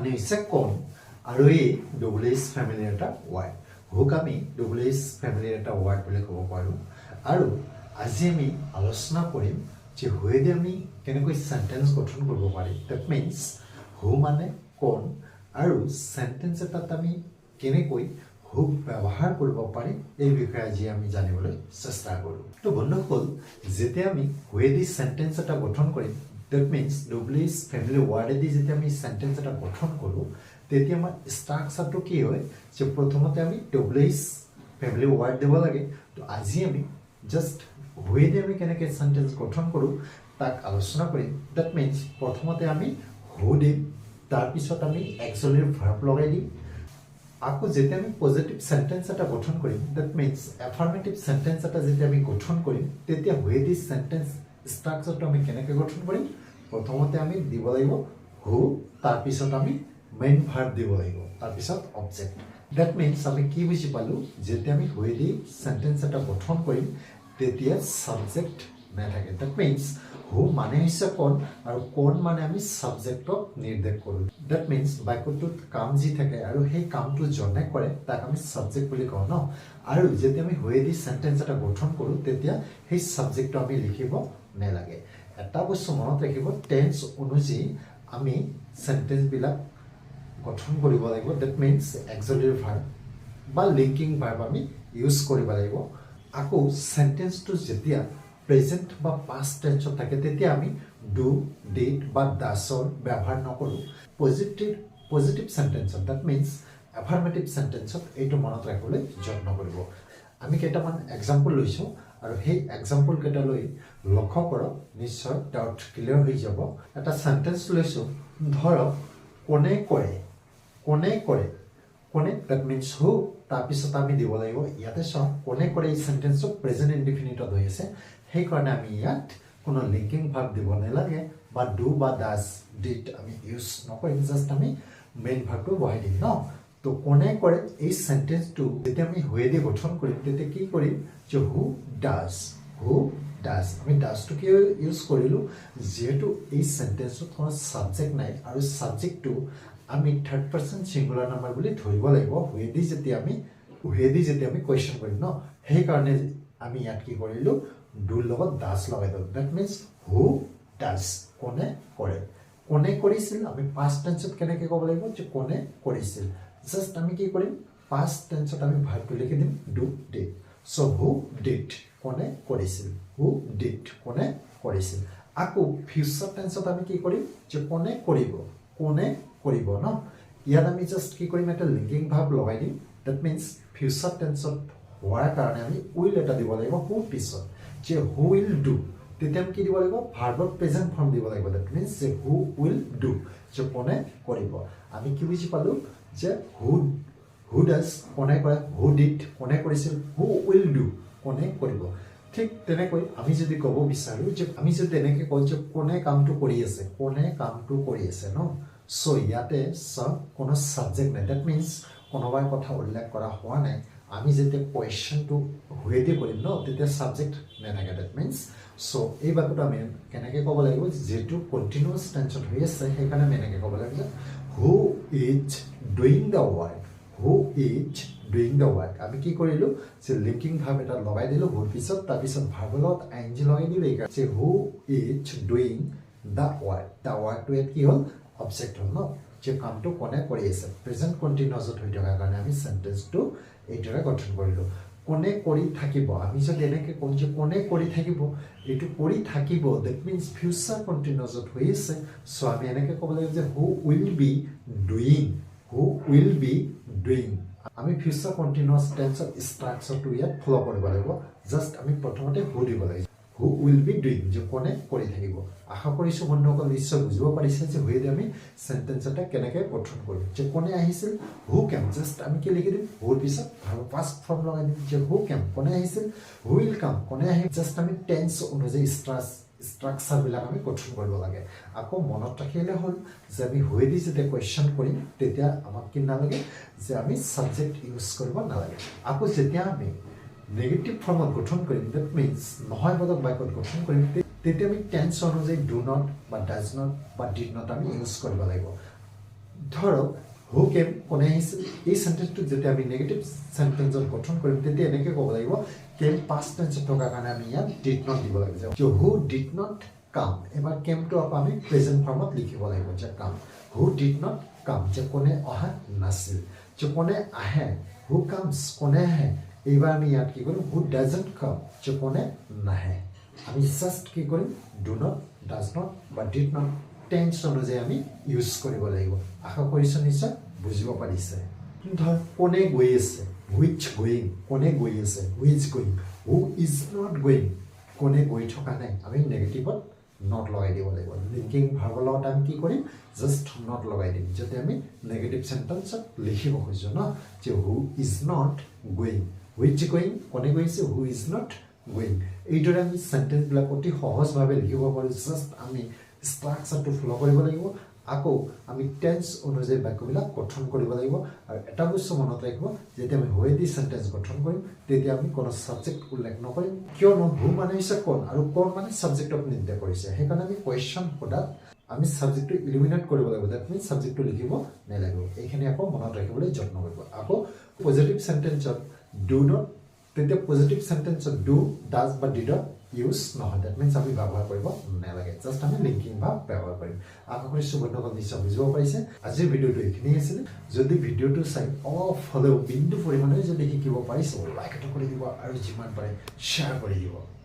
মানে হৈছে কোন আৰু এই ডবল এইচ ফ্যামিলিৰ এটা ওয়াৰ্ড হুক আমি ডবল এইচ ফ্যামিলিৰ এটা ওয়াৰ্ড বুলি ক'ব পাৰো আৰু আজি আমি আলোচনা কৰিম যে হুৱেদি আমি কেনেকৈ সেন্টেন্স গঠন কৰিব পাৰি দ্যাট মিন্স হু মানে কোন আৰু সেন্টেন্স এটাত আমি কেনেকৈ হুক ব্যৱহাৰ কৰিব পাৰি এই বিষয়ে আজি আমি জানিবলৈ চেষ্টা কৰো তো বন্ধুসকল যেতিয়া আমি হুৱেদি সেন্টেন্স এটা গঠন কৰিম that means double is family word এদি যেতিয়া আমি সেন্টেন্স এটা গঠন কৰো তেতিয়া আমাৰ স্ট্ৰাকচাৰটো কি হয় যে প্ৰথমতে আমি double is family word দিব লাগে তো আজি আমি জাস্ট হুৱেদি আমি কেনেকৈ সেন্টেন্স গঠন কৰো তাক আলোচনা কৰিম that means প্ৰথমতে আমি হু দিম তাৰ পিছত আমি অক্সিলাৰি ভাৰ্ব লগাই দিম আকৌ যেতিয়া আমি পজিটিভ সেন্টেন্স এটা গঠন কৰিম that means affirmative সেন্টেন্স এটা যেতিয়া আমি গঠন কৰিম তেতিয়া হুৱেদি সেন্টেন্স স্ট্ৰাকচাৰটো আমি কেনেকৈ গঠন কৰিম প্ৰথমতে আমি দিব লাগিব হু তাৰ পিছত আমি মেইন ভাৰ্ব দিব লাগিব তাৰ পিছত অবজেক্ট দ্যাট মিন্স আমি কি বুজি পালো যেতিয়া আমি হুৱেদি সেন্টেন্স এটা গঠন কৰিম তেতিয়া সাবজেক্ট নাথাকে দ্যাট মিন্স হু মানে হৈছে কোন আৰু কোন মানে আমি সাবজেক্টক নিৰ্দেশ কৰো দ্যাট মিন্স বাক্যটোত কাম যি থাকে আৰু সেই কামটো জনে কৰে তাক আমি সাবজেক্ট বুলি কওঁ ন আৰু যেতিয়া আমি হুৱেদি সেন্টেন্স এটা গঠন কৰো তেতিয়া সেই সাবজেক্টটো আমি লিখিব নেলাগে এটা বস্তু মনত ৰাখিব টেন্স অনুযায়ী আমি সেন্টেন্স বিলাক গঠন কৰিব লাগিব দ্যাট মিন্স অক্সিলাৰি ভাৰ্ব বা লিংকিং ভাৰ্ব আমি ইউজ কৰিব লাগিব আকৌ সেন্টেন্সটো যেতিয়া প্ৰেজেন্ট বা পাস্ট টেন্সত থাকে তেতিয়া আমি ডু ডিড বা ডাছৰ ব্যৱহাৰ নকৰো পজিটিভ সেন্টেন্সত দ্যাট মিন্স এফাৰ্মেটিভ সেন্টেন্সত এইটো মনত ৰাখিবলৈ যত্ন কৰিব আমি কেইটামান এক্সাম্পল লৈছো আৰু সেই এক্সাম্পল কেইটা লৈ লক্ষ্য কৰক নিশ্চয় ডাউট ক্লিয়াৰ হৈ যাব এটা সেন্টেন্স লৈছো ধৰক কোনে কৰে কোনে দ্যাট মিন্স হু তাৰ পিছত আমি দিব লাগিব ইয়াতে চাওক কোনে কৰে এই সেন্টেন্সটো প্ৰেজেন্ট ইনডিফিনিটত হৈ আছে সেই কাৰণে আমি ইয়াত কোনো লিংকিং ভাৰ্ব দিব নালাগে বা ডু বা ডাজ ডিড আমি ইউজ নকৰিম জাস্ট আমি মেইন ভাৰ্বটো বহাই দিম ন তো কোনে কৰে এই সেন্টেন্সটো যেতিয়া আমি হুৱেদি গঠন কৰিম তেতিয়া কি কৰিম যে হু ডাজ আমি ডাজটো কি ইউজ কৰিলো যেহেতু এই সেন্টেন্সত কোনো সাবজেক্ট নাই আৰু সাবজেক্টটো আমি থাৰ্ড পাৰসন সিঙ্গুলাৰ নাম্বাৰ বুলি ধৰিব লাগিব হুৱেদি যেতিয়া আমি কোৱেশ্চন কৰিম ন সেই কাৰণে আমি ইয়াত কি কৰিলো ডুৰ লগত ডাজ লগাই দিলো দ্যাট মিন্স হু ডাজ কোনে কৰিছিল আমি পাস্ট টেন্সত কেনেকৈ ক'ব লাগিব যে কোনে কৰিছিল জাস্ট আমি কি কৰিম পাস্ট টেন্সত আমি ভাৰ্বটো লিখি দিম do did so who did কোনে কৰিছিল আকৌ ফিউচাৰ টেন্সত আমি কি কৰিম যে কোনে কৰিব ন ইয়াত আমি জাস্ট কি কৰিম এটা লিংকিং ভাৰ্ব লগাই দিম দ্যাট মিন্স ফিউচাৰ টেন্সত হোৱাৰ কাৰণে আমি উইল এটা দিব লাগিব হু পিছত যে হু উইল ডু তেতিয়া আমি কি দিব লাগিব ভাৰ্বৰ প্ৰেজেন্ট ফৰ্ম দিব লাগিব দ্যাট মিন্স যে হু উইল ডু যে কোনে কৰিব আমি কি বুজি পালো যে হু ডাজ কোনে কৰে হু ডিড কোনে কৰিছিল হু উইল ডু কোনে কৰিব ঠিক তেনেকৈ আমি যদি ক'ব বিচাৰো যে আমি যদি এনেকৈ কওঁ যে কোনে কামটো কৰি আছে ন সো ইয়াতে কোনো সাবজেক্ট নাই দ্যাট মিন্স কোনোবাই কথা উল্লেখ কৰা হোৱা নাই আমি যেতিয়া কোৱেশ্চনটো হুৱেদি কৰিম ন তেতিয়া সাবজেক্ট নাথাকে দ্যাট মিন্স সো এই বাক্যটো আমি কেনেকৈ ক'ব লাগিব যেটো কন্টিনিউয়াস টেন্সত হৈ আছে সেইকাৰণে আমি এনেকৈ ক'ব লাগিব who is doing the work আমি কি কৰিলো যে লিংকিং ভাৰ্ব এটা লগাই দিলো হুৰ পিছত তাৰ পিছত ভাৰ্বৰ লগত আইএনজি লগাই দিলো এই যে হু ইজ ডুইং দ্য ওয়ার্কটো ইয়াত কি হ'ল অবজেক্ট হ'ল ন যে কামটো কোনে কৰি আছে প্ৰেজেন্ট কন্টিনিউয়াসত হৈ থকাৰ কাৰণে আমি সেন্টেন্সটো এইদৰে গঠন কৰিলো কোনে কৰি থাকিব আমি যদি এনেকৈ কওঁ যে কোনে কৰি থাকিব এইটো কৰি থাকিব দ্যাট মিন্স ফিউচাৰ কন্টিনিউয়াসত হৈ আছে সো আমি এনেকৈ ক'ব লাগিব যে হু উইল বি ডুইং আমি ফিউচাৰ কন্টিনিউয়াস টেন্সৰ স্ট্ৰাকচাৰটো ইয়াত ফলো কৰিব লাগিব জাস্ট আমি প্ৰথমতে হু দিব লাগিব হু উইল বি ডুইং যে কোনে কৰি থাকিব আশা কৰিছো বন্ধুসকল নিশ্চয় বুজিব পাৰিছে যে হুৱেদি আমি সেন্টেন্স এটা কেনেকৈ গঠন কৰিম যে কোনে আহিছিল হু কেম জাস্ট আমি কি লিখি দিম হুৰ পিছত ভাৰ্ব পাস্ট ফৰ্ম লগাই দিম যে হু কেম কোনে আহিছিল হু উইল কাম কোনে আহিব জাস্ট আমি টেন্স অনুযায়ী স্ট্ৰাকচাৰ বিলাক আমি গঠন কৰিব লাগে আকৌ মনত ৰাখিলে হ'ল যে আমি হুৱেদি যেতিয়া কোৱেশ্চন কৰিম তেতিয়া আমাক কি নালাগে যে আমি সাবজেক্ট ইউজ কৰিব নালাগে আকৌ যেতিয়া আমি নেগেটিভ ফৰ্মত গঠন কৰিম দ্যাট মিন্স নহয় বোধক বাক্যত গঠন কৰিম তেতিয়া আমি টেন্স অনুযায়ী ডু নট বা ডাজ নট বা ডিড নট আমি ইউজ কৰিব লাগিব ধৰক হু কেম কোনে আহিছিল এই সেন্টেন্সটো যেতিয়া আমি নেগেটিভ সেন্টেন্সত গঠন কৰিম তেতিয়া এনেকৈ ক'ব লাগিব কেম পাষ্ট টেন্সত থকাৰ কাৰণে আমি ইয়াত ডিড নট দিব লাগিব যে হু ডিড নট কাম এবাৰ কেমটো আকৌ আমি প্ৰেজেন্ট ফৰ্মত লিখিব লাগিব যে কাম হু ডিড নট কাম যে কোনে অহা নাছিল যে কোনে আহে হু কামছ কোনে আহে এইবাৰ আমি ইয়াত কি কৰিম হু ডাজন্ট কাম যে কোনে নাহে আমি জাষ্ট কি কৰিম ডু নট ডাজ নট বা ডিড নট টেন্স অনুযায়ী আমি ইউজ কৰিব লাগিব আশা কৰিছোঁ নিশ্চয় বুজিব পাৰিছে ধৰ কোনে গৈ আছে হুইচ গোয়িং কোনে গৈ আছে which going who is not going কোনে গৈ থকা নাই আমি নেগেটিভত নট লগাই দিব লাগিব লিংকিং ভাৰ্বৰ লগত আমি কি কৰিম জাষ্ট নট লগাই দিম যাতে আমি নেগেটিভ সেন্টেন্সত লিখিব খুজিছোঁ ন যে who is not going which going কোনে গৈছে হু ইজ নট গোয়িং এইদৰে আমি সেন্টেন্সবিলাক অতি সহজভাৱে লিখিব পাৰোঁ জাষ্ট আমি ষ্ট্ৰাকচাৰটো ফলো কৰিব লাগিব আকৌ আমি টেন্স অনুযায়ী বাক্যবিলাক গঠন কৰিব লাগিব আৰু এটা বস্তু মনত ৰাখিব যেতিয়া আমি হৈ দি সেন্টেন্স গঠন কৰিম তেতিয়া আমি কোনো সাবজেক্ট উল্লেখ নকৰিম কিয়নো হু মানে হৈছে কোন আৰু কোন মানে সাবজেক্টক নিৰ্দেশ কৰিছে সেইকাৰণে আমি কোৱেশ্চন সোধাত আমি সাবজেক্টটো ইলিমিনেট কৰিব লাগিব দ্যাট মিন্স সাবজেক্টটো লিখিব নালাগিব এইখিনি আকৌ মনত ৰাখিবলৈ যত্ন কৰিব আকৌ পজিটিভ সেন্টেন্সত ডু নট তেতিয়া পজিটিভ সেন্টেন্সত ডু ডাজ বা ডিডৰ ইউজ নহয় দ্যাট মিন্স আমি ব্যৱহাৰ কৰিব নালাগে জাষ্ট আমি লিংকিং ভাব ব্যৱহাৰ কৰিম আশা কৰিছোঁ বন্ধুসকল নিশ্চয় বুজিব পাৰিছে আজিৰ ভিডিঅ'টো এইখিনি আছিল যদি ভিডিঅ'টো চাই অফ হ'লেও বিন্দু পৰিমাণে যদি শিকিব পাৰিছে লাইক এটা কৰি দিব আৰু যিমান পাৰে শ্বেয়াৰ কৰি দিব